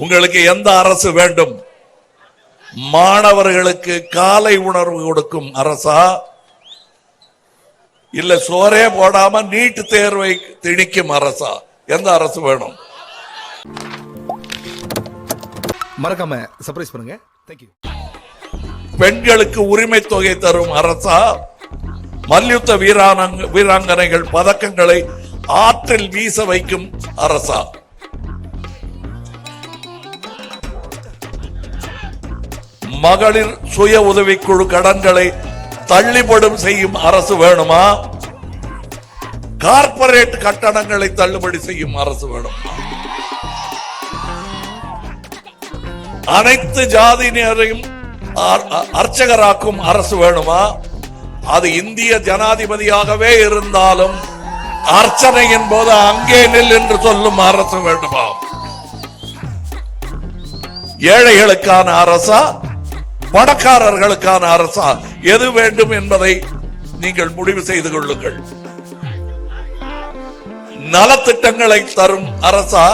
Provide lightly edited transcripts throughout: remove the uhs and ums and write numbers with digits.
உங்களுக்கு எந்த அரசு வேண்டும்? மாணவர்களுக்கு காலை உணர்வு கொடுக்கும் அரசா, இல்ல சோரே போடாம நீட் தேர்வை திணிக்கும் அரசா? எந்த அரசு வேணும்? மறக்காம சர்ப்ரைஸ் பண்ணுங்க. தேங்க்யூ. பெண்களுக்கு உரிமை தொகை தரும் அரசா, மல்யுத்த வீராங்கனைகள் பதக்கங்களை ஆற்றில் வீச வைக்கும் அரசா? மகளிர் சுய உதவிக்குழு கடன்களை தள்ளுபடி செய்யும் அரசு வேணுமா? கார்ப்பரேட் கட்டணங்களை தள்ளுபடி செய்யும் அரசு வேணுமா? அனைத்து ஜாதியினரையும் அர்ச்சகராக்கும் அரசு வேணுமா? அது இந்திய ஜனாதிபதியாகவே இருந்தாலும் அர்ச்சனையின் போது அங்கே நில் என்று சொல்லும் அரசு வேண்டுமா? ஏழைகளுக்கான அரசா, பணக்காரர்களுக்கான அரசா? எது வேண்டும் என்பதை நீங்கள் முடிவு செய்து கொள்ளுங்கள். நலத்திட்டங்களை தரும் அரசா,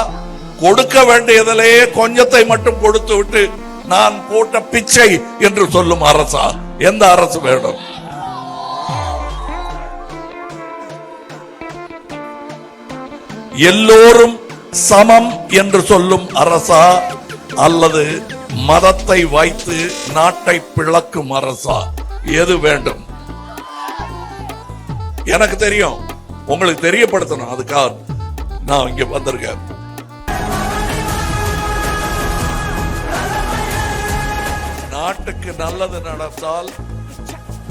கொடுக்க வேண்டியதிலேயே கொஞ்சத்தை மட்டும் கொடுத்து விட்டு நான் போட்ட பிச்சை என்று சொல்லும் அரசா? எந்த அரசு வேணும்? எல்லோரும் சமம் என்று சொல்லும் அரசா, அல்லது மதத்தை வைத்து நாட்டை பிளக்கும் அரசா? எது வேண்டும்? எனக்கு தெரியும், உங்களுக்கு தெரியப்படுத்தணும். அதுக்காக நான் இங்க வந்திருக்கேன். நாட்டுக்கு நல்லது நடந்தால்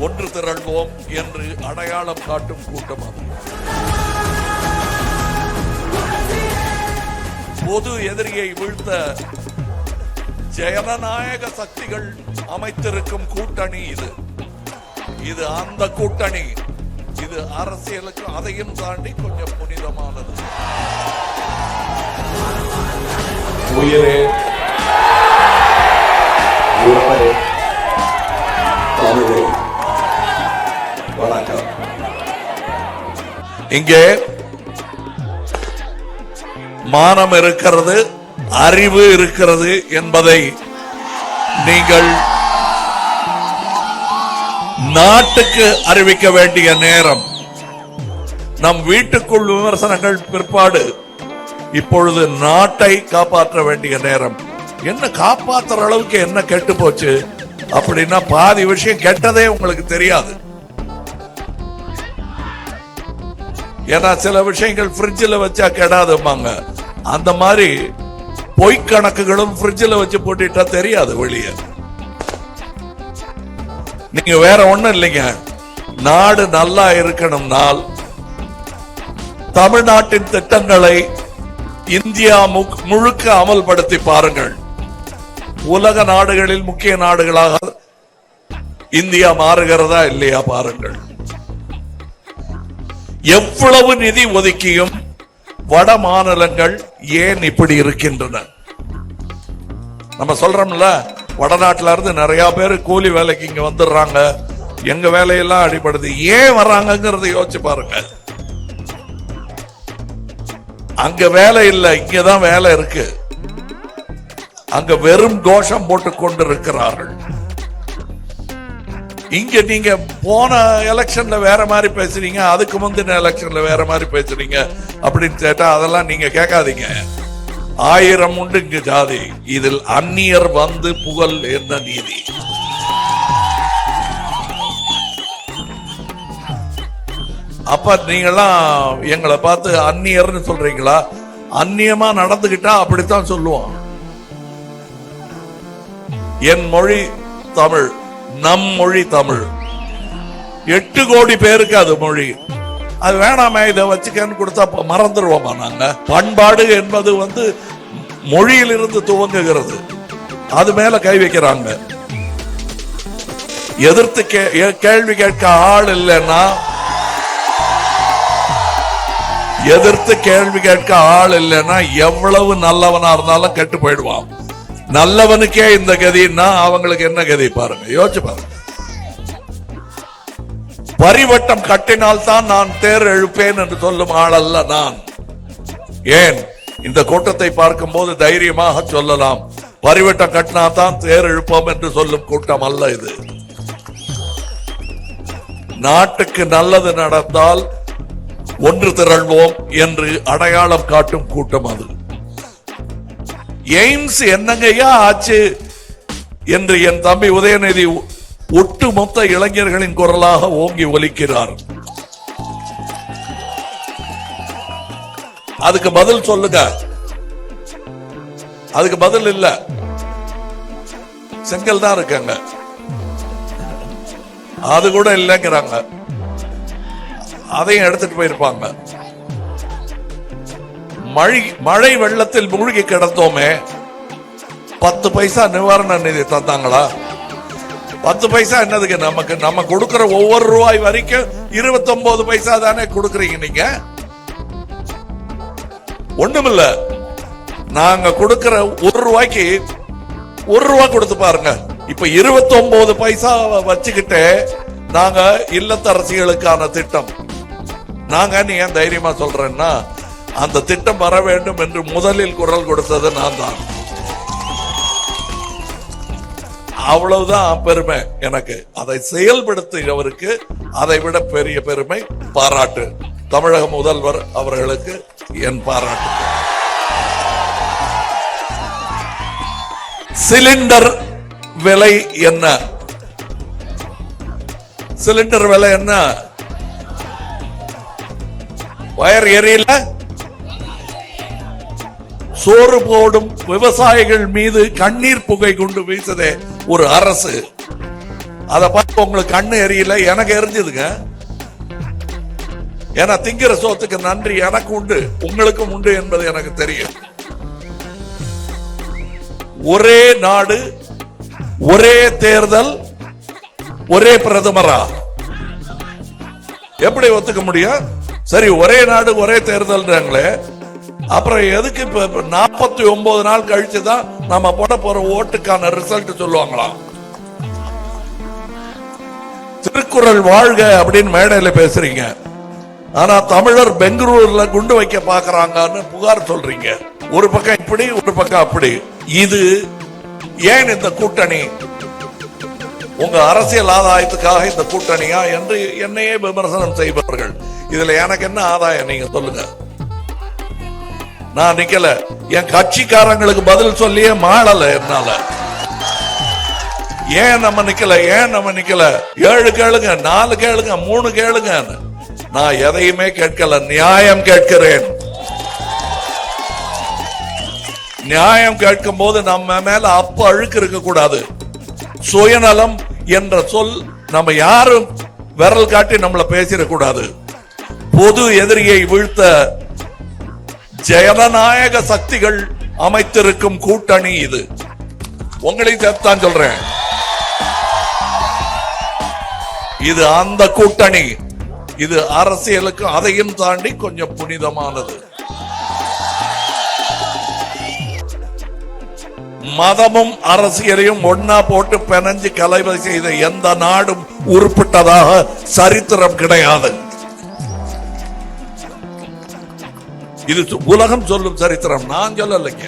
ஒன்று திரள்வோம் என்று அடையாளம் காட்டும் கூட்டம் அது. பொது எதிரியை வீழ்த்த ஜனநாயக சக்திகள் அமைத்திருக்கும் கூட்டணி இது. இது அந்த கூட்டணி. இது அரசியலுக்கு அதையும் தாண்டி கொஞ்சம் புனிதமானது. உயிரே உறவே தமிழே வணக்கம். இங்கே மானம் இருக்கிறது, அறிவு இருக்கிறது என்பதை நீங்கள் நாட்டுக்கு அறிவிக்க வேண்டிய நேரம். நம் வீட்டுக்குள் விமர்சனங்கள் பிற்பாடு, இப்பொழுது நாட்டை காப்பாற்ற வேண்டிய நேரம். என்ன காப்பாற்றுற அளவுக்கு என்ன கெட்டு போச்சு அப்படின்னா, பாதி விஷயம் கெட்டதே உங்களுக்கு தெரியாது. ஏன்னா சில விஷயங்கள் ஃப்ரிட்ஜில் வச்சா கெடாதுமாங்க. அந்த மாதிரி பொய்க்கணக்குகளும் ஃப்ரிட்ஜில் வச்சு போட்டுட்டா தெரியாது வெளியே. நீங்க வேற ஒண்ணும் இல்லைங்க. நாடு நல்லா இருக்கணும்னால் தமிழ்நாட்டின் திட்டங்களை இந்தியா முழுக்க அமல்படுத்தி பாருங்கள். உலக நாடுகளில் முக்கிய நாடுகளாக இந்தியா மாறுகிறதா இல்லையா பாருங்கள். எவ்வளவு நிதி ஒதுக்கியும் வட மாநிலங்கள் ஏன் இப்படி இருக்கின்றன? நம்ம சொல்றோம்ல, வடநாட்டுல இருந்து நிறைய பேர் கூலி வேலைக்கு இங்க வந்துடுறாங்க, எங்க வேலையெல்லாம் அடிபடுது. ஏன் வர்றாங்கிறத யோசிச்சு பாருங்க. அங்க வேலை இல்லை, இங்கதான் வேலை இருக்கு. அங்க வெறும் கோஷம் போட்டு கொண்டு இருக்கிறார்கள். இங்க நீங்க போன எலெக்ஷன்ல வேற மாதிரி பேசுறீங்க, அதுக்கு முந்தின எலெக்ஷன்ல வேற மாதிரி பேசுறீங்க அப்படின்னு கேட்டா அதெல்லாம் நீங்க கேட்காதீங்க. 1000 உண்டு இங்க ஜாதி, இதில் அந்நியர் வந்து புகழ் என்ன நீதி? அப்ப நீங்கெல்லாம் எங்களை பார்த்து அந்நியர்னு சொல்றீங்களா? அந்நியமா நடந்துகிட்டா அப்படித்தான் சொல்லுவோம். என் மொழி தமிழ், நம் மொழி தமிழ். 8 கோடி பேருக்கு அது மொழி. அது வேணாமே, இதை வச்சுக்கன்னு கொடுத்தா மறந்துடுவோமா நாங்க? பண்பாடு என்பது மொழியிலிருந்து துவங்குகிறது. அது மேல கை வைக்கிறாங்க. எதிர்த்து கேள்வி கேட்க ஆள் இல்லைன்னா, எதிர்த்து கேள்வி கேட்க ஆள் இல்லைன்னா எவ்வளவு நல்லவனா இருந்தாலும் கெட்டு போயிடுவான். நல்லவனுக்கே இந்த கதின்னா அவங்களுக்கு என்ன கதி பாருங்க, யோசிச்சு பாருங்க. வரிவட்டம் கட்டினால் தான் நான் தேர் எழுப்பேன் என்று சொல்லும் ஆள் அல்ல நான். ஏன் இந்த கூட்டத்தை பார்க்கும் போது தைரியமாக சொல்லலாம், வரிவட்டம் கட்டினா தான் தேர் எழுப்போம் என்று சொல்லும் கூட்டம் அல்ல இது. நாட்டுக்கு நல்லது நடந்தால் ஒன்று திரள்வோம் என்று அடையாளம் காட்டும் கூட்டம் அது. எய்ம்ஸ் என்னங்கய்யா ஆச்சு என்று என் தம்பி உதயநிதி ஒட்டுமொத்த இளைஞர்களின் குரலாக ஓங்கி ஒலிக்கிறார். அதுக்கு பதில் சொல்லுங்க. அதுக்கு பதில் இல்ல. செங்கல் தான் இருக்காங்க, அது கூட இல்லைங்கிறாங்க. அதையும் எடுத்துட்டு போயிருப்பாங்க. மழை வெள்ளத்தில் மூழ்கி கிடந்தோமே, 10 பைசா நிவாரண நிதி தந்தாங்களா? 10 பைசா என்னதுக்கு நமக்கு? நம்ம கொடுக்கிற ஒவ்வொரு ரூபாய் வரைக்கும் 29 பைசா தானே கொடுக்கறீங்க நீங்க. ஒண்ணுமில்ல, நாங்க கொடுக்கிற 1 ரூபாய்க்கு 1 ரூபாய் கொடுத்து பாருங்க. இப்ப 29 பைசா வச்சுக்கிட்டு நாங்க இல்லத்தரசிகளுக்கான திட்டம், நாங்க நீ ஏன் தைரியமா சொல்றேன்னா, அந்த திட்டம் வர வேண்டும் என்று முதலில் குரல் கொடுத்தது நான் தான். அவ்வளவுதான் பெருமை எனக்கு. அதை செயல்படுத்துகிறவருக்கு அதை விட பெரிய பெருமை, பாராட்டு. தமிழக முதல்வர் அவர்களுக்கு என் பாராட்டு. சிலிண்டர் விலை என்ன? சிலிண்டர் விலை என்ன? வயர் எரியல, சோறு போடும் விவசாயிகள் மீது கண்ணீர் புகை கொண்டு வீசுதே ஒரு அரசு. அதை பார்த்து உங்களுக்கு கண்ணு எரியல, எனக்கு எரிஞ்சதுங்க. ஏன்னா திங்கிற சோத்துக்கு நன்றி எனக்கு உண்டு, உங்களுக்கும் உண்டு என்பது எனக்கு தெரியும். ஒரே நாடு, ஒரே தேர்தல், ஒரே பிரதமரா? எப்படி ஒத்துக்க முடியும்? சரி, ஒரே நாடு ஒரே தேர்தல்ன்றாங்களே, அப்புறம் எதுக்கு 49 நாள் கழிச்சுதான் நம்ம போட போற ஓட்டுக்கான ரிசல்ட் சொல்லுவாங்களாம்? திருக்குறள் வாழ்க அப்படின்னு மேடையில பேசுறீங்க, ஆனா தமிழர் பெங்களூர்ல குண்டு வைக்க பாக்குறாங்கன்னு புகார் சொல்றீங்க. ஒரு பக்கம் இப்படி, ஒரு பக்கம் அப்படி. இது ஏன் இந்த கூட்டணி? உங்க அரசியல் ஆதாயத்துக்காக இந்த கூட்டணியா என்று என்னையே விமர்சனம் செய்வார்கள். இதுல எனக்கு என்ன ஆதாயம் நீங்க சொல்லுங்க. நான் நிக்கல, என் கட்சிக்காரங்களுக்கு பதில் சொல்லியே மாளல என்னால. ஏன் நம்ம நிக்கல? 7 கேளுங்க, 4 கேளுங்க, 3 கேளுங்க. நான் எதையுமே கேட்கல, நியாயம் கேட்கிறேன். நியாயம் கேட்கும் போது நம்ம மேல அப்ப அழுக்கு இருக்க கூடாது. சுயநலம் என்ற சொல் நம்ம யாரும் விரல் காட்டி நம்மள பேசிடக்கூடாது. பொது எதிரியை வீழ்த்த ஜனநாயக சக்திகள் அமைத்திருக்கும் கூட்டணி இது. உங்களையும் சேர்த்தான் சொல்றேன், இது அந்த கூட்டணி. இது அரசியலுக்கு அதையும் தாண்டி கொஞ்சம் புனிதமானது. மதமும் அரசியலையும் ஒன்னா போட்டு பிணைஞ்சு கலவை செய்த எந்த நாடும் உருப்பட்டதாக சரித்திரம் கிடையாது. இது உலகம் சொல்லும் சரித்திரம், நான் சொல்லலைங்க.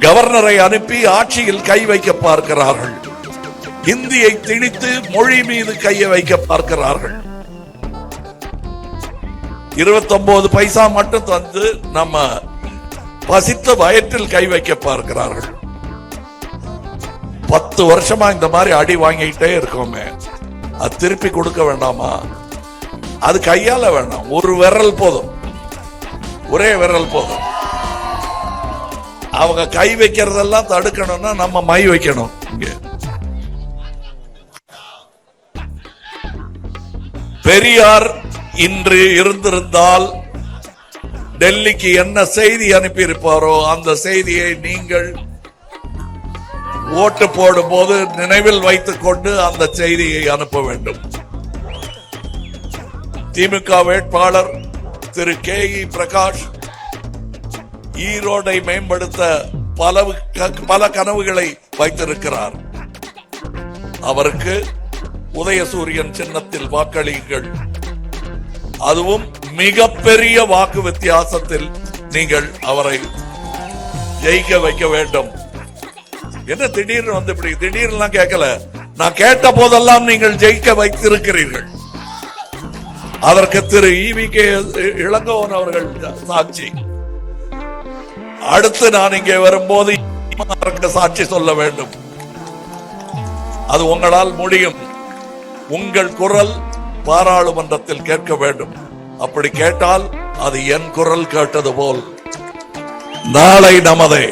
கவர்னரை அனுப்பி ஆட்சியில் கை வைக்க பார்க்கிறார்கள். இந்தியை திணித்து மொழி மீது கையை வைக்க பார்க்கிறார்கள். 29 பைசா மட்டும் தந்து நம்ம பசித்த வயற்றில் கை வைக்க பார்க்கிறார்கள். 10 வருஷமா இந்த மாதிரி அடி வாங்கிட்டே இருக்கோமே, அது திருப்பி கொடுக்க வேண்டாமா? அது கையால வேண்டாம், ஒரு விரல் போதும், ஒரே விரல் போதும். அவங்க கை வைக்கிறதெல்லாம் தடுக்கணும்னா நம்ம மை வைக்கணும். இங்க பெரியார் இன்று இருந்திருந்தால் டெல்லிக்கு என்ன செய்தி அனுப்பி இருப்பாரோ அந்த செய்தியை நீங்கள் ஓட்டு போடும் போது நினைவில் வைத்துக் கொண்டு அந்த செய்தியை அனுப்ப வேண்டும். திமுக வேட்பாளர் திரு KE பிரகாஷ் ஈரோடை மேம்படுத்த பல கனவுகளை வைத்திருக்கிறார். அவருக்கு உதயசூரியன் சின்னத்தில் வாக்களியுங்கள். அதுவும் மிகப்பெரிய வாக்கு வித்தியாசத்தில் நீங்கள் அவரை ஜெயிக்க வைக்க வேண்டும். என்ன திடீர்னு வந்து இப்படி திடீர்னு கேட்கல, நான் கேட்ட போதெல்லாம் நீங்கள் ஜெயிக்க வைத்திருக்கிறீர்கள். அதற்கு திரு ஈவிகே இளங்கோவன் அவர்கள் சாட்சி. அடுத்து நான் இங்கே வரும்போது சாட்சி சொல்ல வேண்டும். அது உங்களால் முடியும். உங்கள் குரல் பாராளுமன்றத்தில் கேட்க வேண்டும். அப்படி கேட்டால் அது என் குரல் கேட்டது போல். நாளை நமதே.